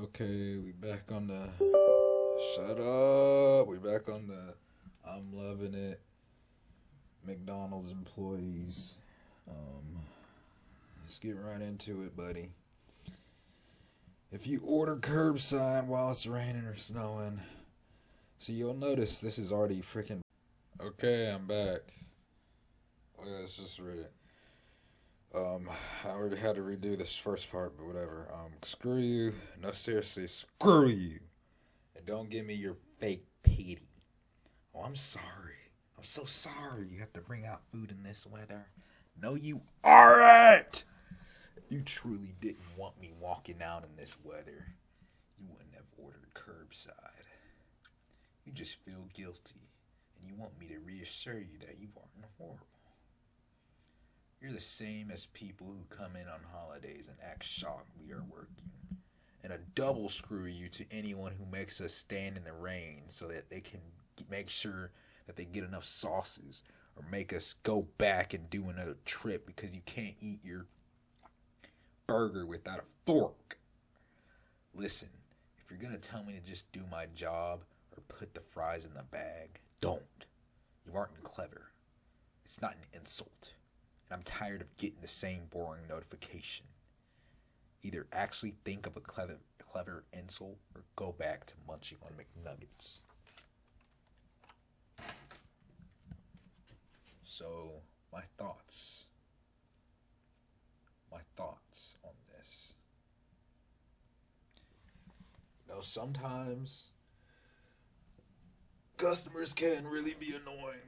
Okay, we back on the. Shut up. We back on the. I'm loving it. McDonald's employees. Let's get right into it, buddy. If you order curbside while it's raining or snowing, so you'll notice this is already freaking. Okay, I'm back. Okay, let's just read it. I already had to redo this first part, but whatever. Screw you. No, seriously, screw you. And don't give me your fake pity. Oh, I'm sorry. I'm so sorry you have to bring out food in this weather. No, you aren't. You truly didn't want me walking out in this weather. You wouldn't have ordered curbside. You just feel guilty, and you want me to reassure you that you aren't horrible. You're the same as people who come in on holidays and act shocked we are working. And a double screw you to anyone who makes us stand in the rain so that they can make sure that they get enough sauces, or make us go back and do another trip because you can't eat your burger without a fork. Listen, if you're going to tell me to just do my job or put the fries in the bag, don't. You aren't clever. It's not an insult. And I'm tired of getting the same boring notification. Either actually think of a clever insult or go back to munching on McNuggets. So, my thoughts on this. Sometimes customers can really be annoying.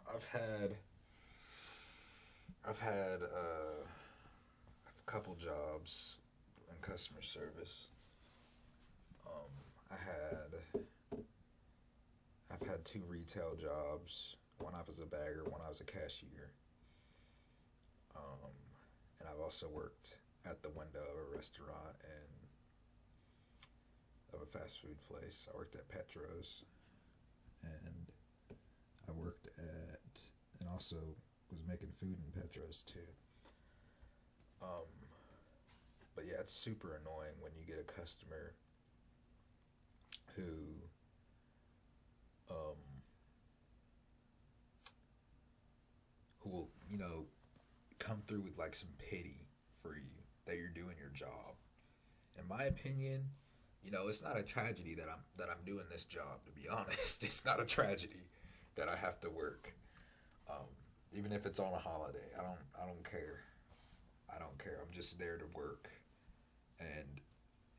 I've had a couple jobs in customer service. I've had two retail jobs. One I was a bagger, one I was a cashier. And I've also worked at the window of a restaurant and of a fast food place. I worked at Petro's, and I worked at, and also was making food in Petro's too. But yeah, it's super annoying when you get a customer who will, come through with like some pity for you that you're doing your job. In my opinion, it's not a tragedy that I'm doing this job, to be honest. It's not a tragedy that I have to work. Even if it's on a holiday. I don't care. I don't care. I'm just there to work. And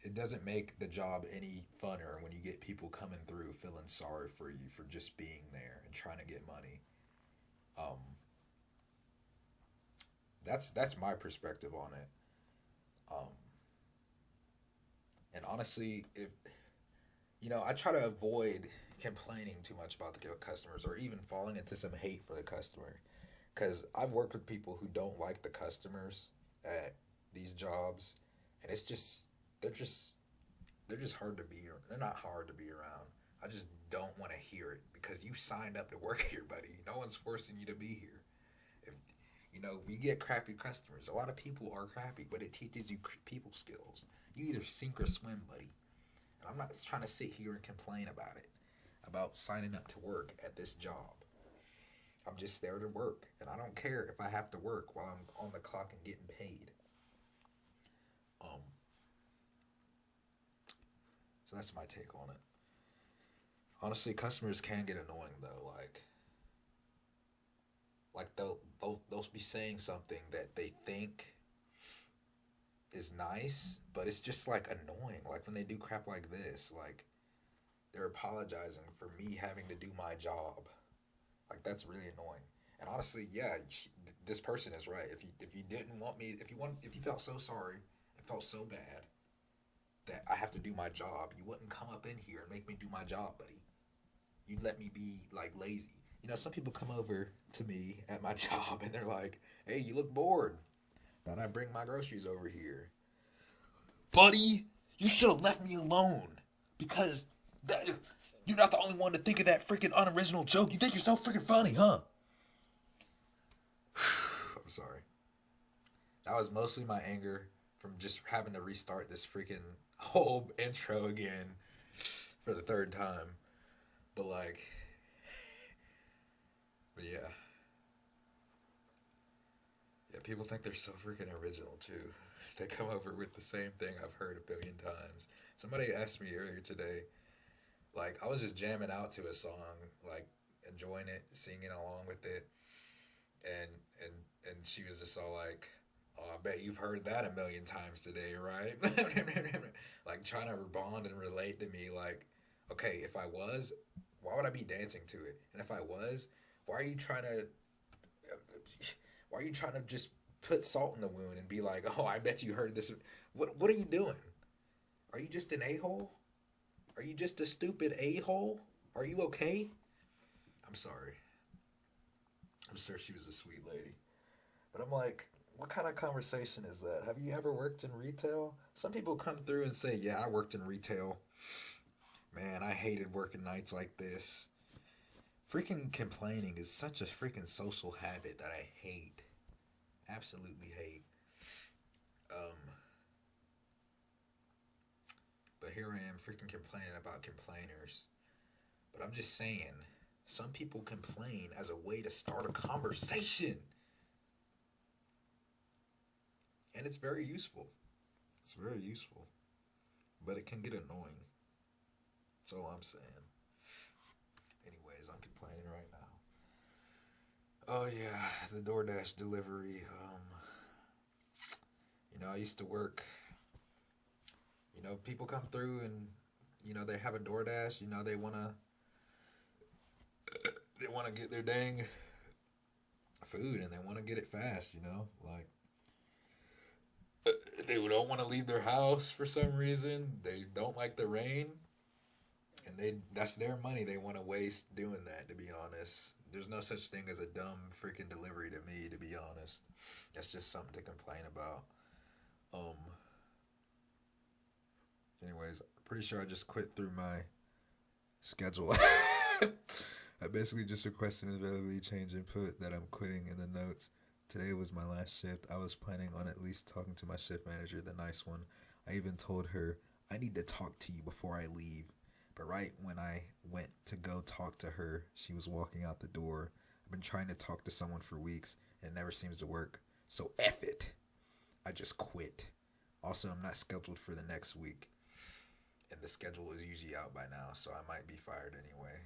it doesn't make the job any funner when you get people coming through feeling sorry for you for just being there and trying to get money. That's my perspective on it. Um, and honestly, if I try to avoid complaining too much about the customers or even falling into some hate for the customer, because I've worked with people who don't like the customers at these jobs, and they're just hard to be. They're not hard to be around. I just don't want to hear it because you signed up to work here, buddy. No one's forcing you to be here. If we get crappy customers. A lot of people are crappy, but it teaches you people skills. You either sink or swim, buddy. And I'm not trying to sit here and complain about it, about signing up to work at this job. I'm just there to work, and I don't care if I have to work while I'm on the clock and getting paid. Um, so that's my take on it. Honestly, customers can get annoying though. Like they'll be saying something that they think is nice, but it's just like annoying. Like when they do crap like this, like they're apologizing for me having to do my job. Like that's really annoying. And honestly, yeah, this person is right. If you didn't want me, if you felt so sorry and felt so bad that I have to do my job, you wouldn't come up in here and make me do my job, buddy. You'd let me be like lazy. Some people come over to me at my job and they're like, "Hey, you look bored. Thought I'd bring my groceries over here." Buddy, you should have left me alone because you're not the only one to think of that freaking unoriginal joke. You think you're so freaking funny, huh? I'm sorry. That was mostly my anger from just having to restart this freaking whole intro again for the third time. But like, but yeah. Yeah, people think they're so freaking original too. They come over with the same thing I've heard a billion times. Somebody asked me earlier today, like I was just jamming out to a song, like enjoying it, singing along with it, and and and she was just all like, "Oh, I bet you've heard that a million times today, right?" Like trying to bond and relate to me, like, okay, if I was, why would I be dancing to it? And if I was, why are you trying to why are you trying to just put salt in the wound and be like, oh, I bet you heard this? What are you doing? Are you just an a-hole? Are you just a stupid a-hole? Are you okay? I'm sorry. I'm sure she was a sweet lady. But I'm like, what kind of conversation is that? Have you ever worked in retail? Some people come through and say, yeah, I worked in retail. Man, I hated working nights like this. Freaking complaining is such a freaking social habit that I hate. Absolutely hate. But here I am freaking complaining about complainers. But I'm just saying, some people complain as a way to start a conversation. And it's very useful. It's very useful. But it can get annoying. That's all I'm saying. Anyways, I'm complaining right now. Oh yeah, the DoorDash delivery. I used to work. People come through and they have a DoorDash. They wanna get their dang food and they wanna get it fast. Like they don't want to leave their house for some reason. They don't like the rain. And that's their money they want to waste doing that, to be honest. There's no such thing as a dumb freaking delivery to me, to be honest. That's just something to complain about. Anyways, pretty sure I just quit through my schedule. I basically just requested an availability change and put that I'm quitting in the notes. Today was my last shift. I was planning on at least talking to my shift manager, the nice one. I even told her, I need to talk to you before I leave. But right when I went to go talk to her, she was walking out the door. I've been trying to talk to someone for weeks, and it never seems to work. So F it. I just quit. Also, I'm not scheduled for the next week. And the schedule is usually out by now, so I might be fired anyway.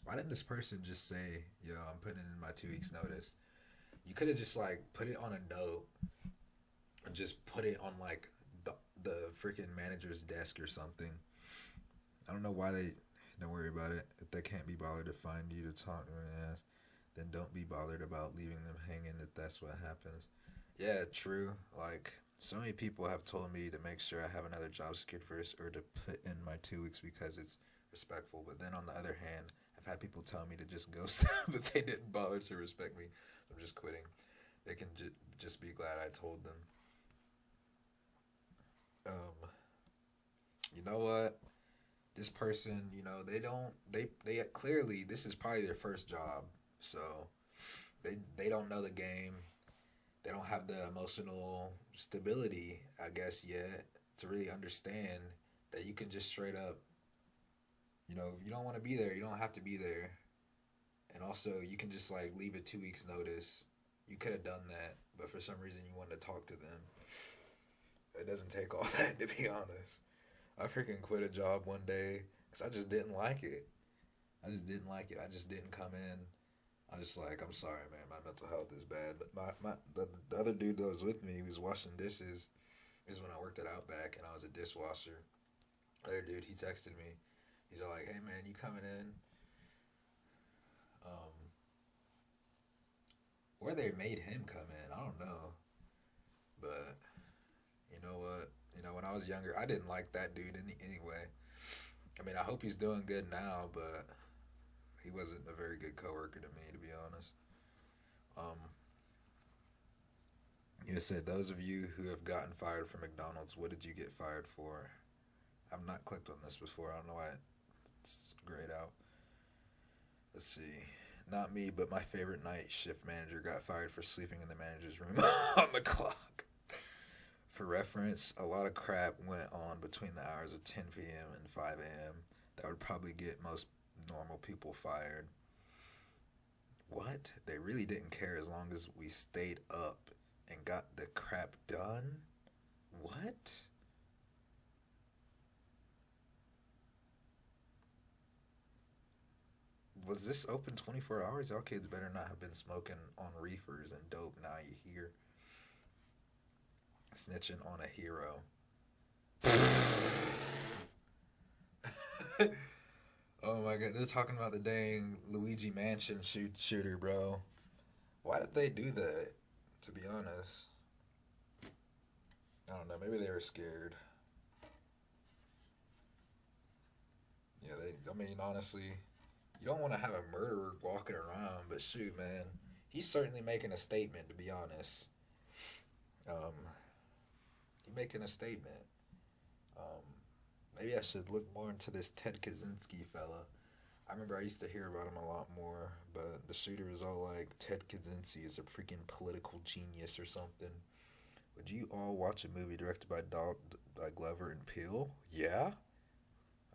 Why didn't this person just say, yo, I'm putting in my 2 weeks notice? You could have just, like, put it on a note and just put it on, like, the freaking manager's desk or something. I don't know why they don't worry about it. If they can't be bothered to find you to talk to their ass, then don't be bothered about leaving them hanging if that's what happens. Yeah, true. Like, so many people have told me to make sure I have another job secured first or to put in my 2 weeks because it's respectful. But then on the other hand, I've had people tell me to just ghost them, but they didn't bother to respect me. I'm just quitting. They can just be glad I told them. You know what? This person, they clearly, this is probably their first job. So they don't know the game. They don't have the emotional stability, I guess, yet to really understand that you can just straight up, if you don't want to be there, you don't have to be there. And also, you can just, like, leave a 2 weeks notice. You could have done that, but for some reason you wanted to talk to them. It doesn't take all that, to be honest. I freaking quit a job one day because I just didn't like it. I just didn't come in. I just like, I'm sorry, man. My mental health is bad. But the other dude that was with me, he was washing dishes. This is when I worked at Outback and I was a dishwasher. Other dude, he texted me. He's all like, hey, man, you coming in? Or they made him come in. I don't know. But you know what? When I was younger, I didn't like that dude anyway. I mean, I hope he's doing good now, but he wasn't a very good coworker to me, to be honest. You said, those of you who have gotten fired from McDonald's, what did you get fired for? I've not clicked on this before. I don't know why it's grayed out. Let's see. Not me, but my favorite night shift manager got fired for sleeping in the manager's room on the clock. For reference, a lot of crap went on between the hours of 10 p.m. and 5 a.m. that would probably get most normal people fired. What? They really didn't care as long as we stayed up and got the crap done? What? Was this open 24 hours? Y'all kids better not have been smoking on reefers and dope. Now you hear snitching on a hero. Oh my god, they're talking about the dang Luigi Mansion shooter, bro. Why did they do that? To be honest, I don't know. Maybe they were scared. Yeah, they. I mean, honestly, you don't want to have a murderer walking around, but shoot, man, he's certainly making a statement. To be honest, um, he's making a statement. Um, Maybe I should look more into this Ted Kaczynski fella. I remember I used to hear about him a lot more, but the shooter was all like, Ted Kaczynski is a freaking political genius or something. Would you all watch a movie directed by Glover and Peele? Yeah,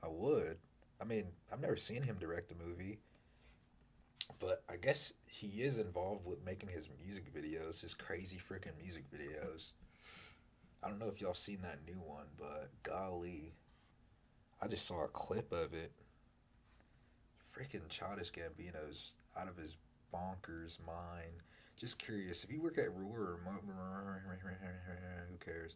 I would. I mean, I've never seen him direct a movie, but I guess he is involved with making his music videos, his crazy freaking music videos. I don't know if y'all seen that new one, but golly, I just saw a clip of it. Freaking Childish Gambino's out of his bonkers mind. Just curious, if you work at Ruhr or who cares?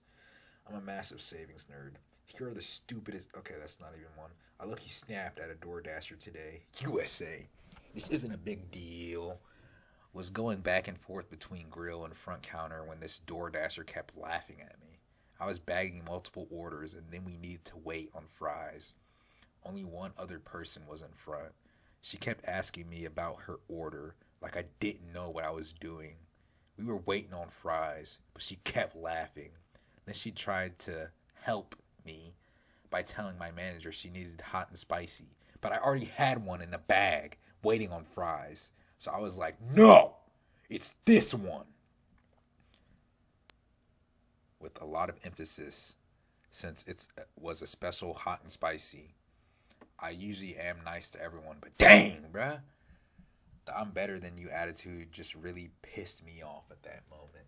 I'm a massive savings nerd. Here are the stupidest. Okay, that's not even one. I look, he snapped at a DoorDasher today. USA. This isn't a big deal. Was going back and forth between grill and front counter when this DoorDasher kept laughing at me. I was bagging multiple orders and then we needed to wait on fries. Only one other person was in front. She kept asking me about her order like I didn't know what I was doing. We were waiting on fries, but she kept laughing. Then she tried to help me by telling my manager she needed hot and spicy, but I already had one in a bag waiting on fries. So I was like, no, it's this one. With a lot of emphasis, since it was a special hot and spicy. I usually am nice to everyone, but dang, bruh. The I'm better than you attitude just really pissed me off at that moment.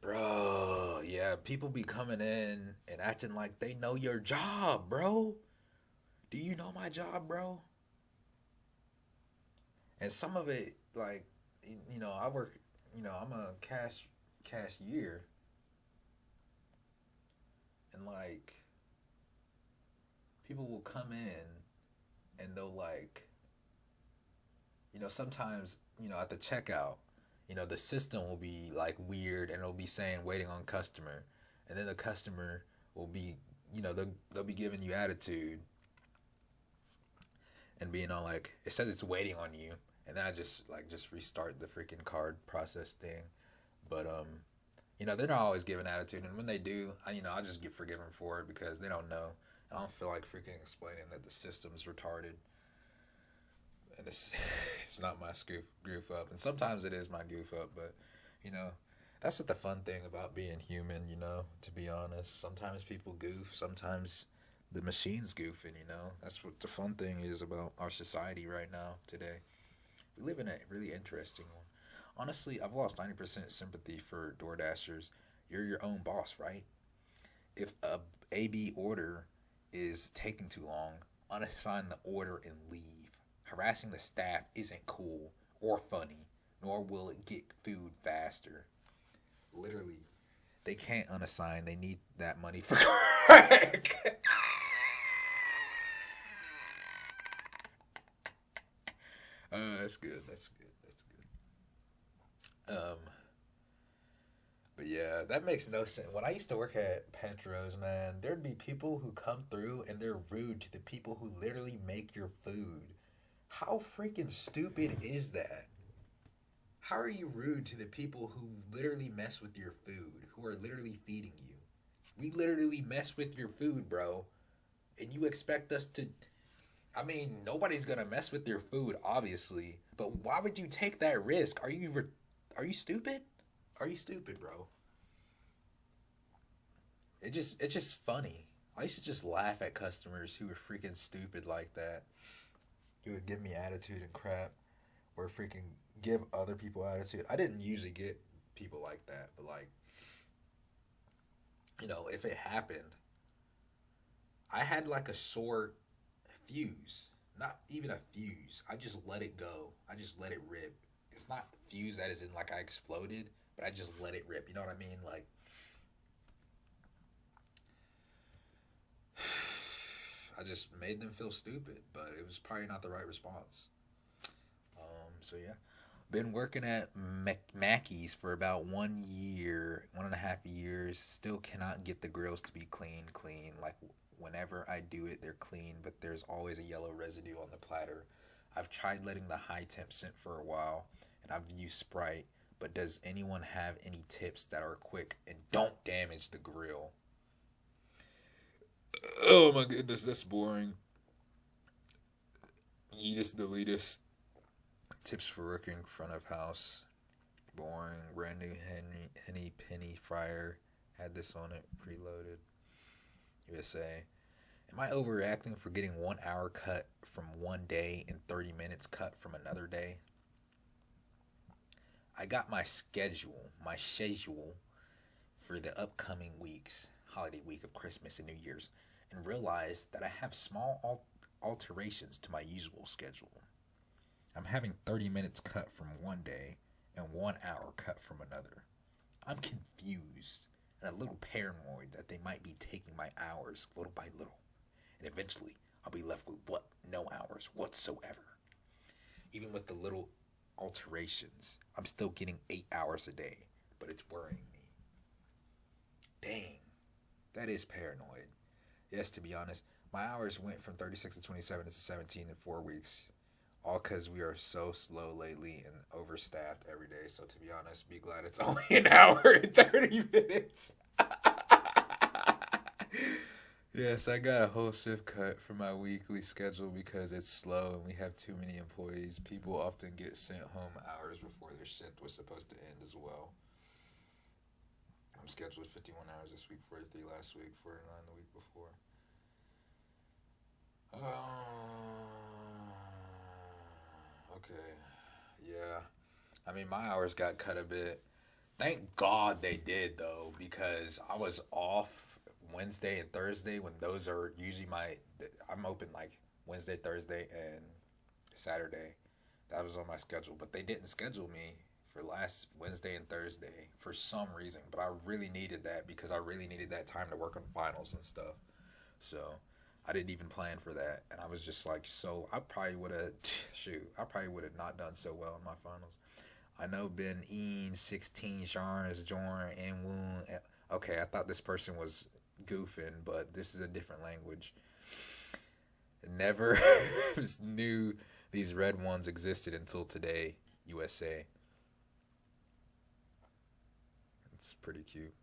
Bro, yeah, people be coming in and acting like they know your job, bro. Do you know my job, bro? And some of it, like, I work, I'm a cashier. And, like, people will come in and they'll, like, sometimes, at the checkout, the system will be, like, weird and it'll be saying waiting on customer. And then the customer will be, they'll be giving you attitude and being all like, it says it's waiting on you. And then I just restart the freaking card process thing. But, they're not always giving attitude. And when they do, I just get forgiven for it because they don't know. I don't feel like freaking explaining that the system's retarded. And it's not my goof up. And sometimes it is my goof up, but, that's what the fun thing about being human, to be honest. Sometimes people goof, sometimes the machine's goofing, That's what the fun thing is about our society right now, today. We live in a really interesting one. Honestly, I've lost 90% sympathy for DoorDashers. You're your own boss, right? If a AB order is taking too long, unassign the order and leave. Harassing the staff isn't cool or funny, nor will it get food faster. Literally, they can't unassign. They need that money for crack. That's good. But yeah, that makes no sense. When I used to work at Petros, man, there'd be people who come through and they're rude to the people who literally make your food. How freaking stupid is that? How are you rude to the people who literally mess with your food, who are literally feeding you? We literally mess with your food, bro. And you expect us to... I mean, nobody's gonna mess with your food, obviously. But why would you take that risk? Are you stupid? Are you stupid, bro? It's just funny. I used to just laugh at customers who were freaking stupid like that. Who would give me attitude and crap, or freaking give other people attitude. I didn't usually get people like that, but like, if it happened, I had like a short fuse. Not even a fuse. I just let it go. I just let it rip. It's not fuse that is in like I exploded, but I just let it rip. You know what I mean? Like, I just made them feel stupid, but it was probably not the right response. So yeah, been working at Mackey's for about 1 year, 1.5 years. Still cannot get the grills to be clean. Like whenever I do it, they're clean, but there's always a yellow residue on the platter. I've tried letting the high temp sit for a while, and I've used Sprite. But does anyone have any tips that are quick and don't damage the grill? Oh my goodness, that's boring. Yeetus deletus. Tips for working front of house. Boring. Brand new Henny Penny fryer. Had this on it. Preloaded. USA. Am I overreacting for getting 1 hour cut from one day and 30 minutes cut from another day? I got my schedule for the upcoming weeks, holiday week of Christmas and New Year's, and realized that I have small alterations to my usual schedule. I'm having 30 minutes cut from one day and 1 hour cut from another. I'm confused and a little paranoid that they might be taking my hours little by little, and eventually I'll be left with no hours whatsoever. Even with the little alterations, I'm still getting 8 hours a day, but it's worrying me. Dang, that is paranoid. Yes, to be honest, my hours went from 36 to 27 to 17 in 4 weeks. All because we are so slow lately and overstaffed every day. So to be honest, be glad it's only an hour and 30 minutes. Yes, I got a whole shift cut for my weekly schedule because it's slow and we have too many employees. People often get sent home hours before their shift was supposed to end as well. I'm scheduled 51 hours this week, 43 last week, 49 the week before. Okay. Yeah. I mean, my hours got cut a bit. Thank God they did, though, because I was off Wednesday and Thursday when those are usually I'm open like Wednesday, Thursday, and Saturday. That was on my schedule. But they didn't schedule me for last Wednesday and Thursday for some reason. But I really needed that because I really needed that time to work on finals and stuff. So I didn't even plan for that. And I was just like, I probably would have not done so well in my finals. I know Ben Een, 16, Jarns, Jorn, and Woon. Okay, I thought this person was goofing, but this is a different language. Never knew these red ones existed until today, USA. It's pretty cute.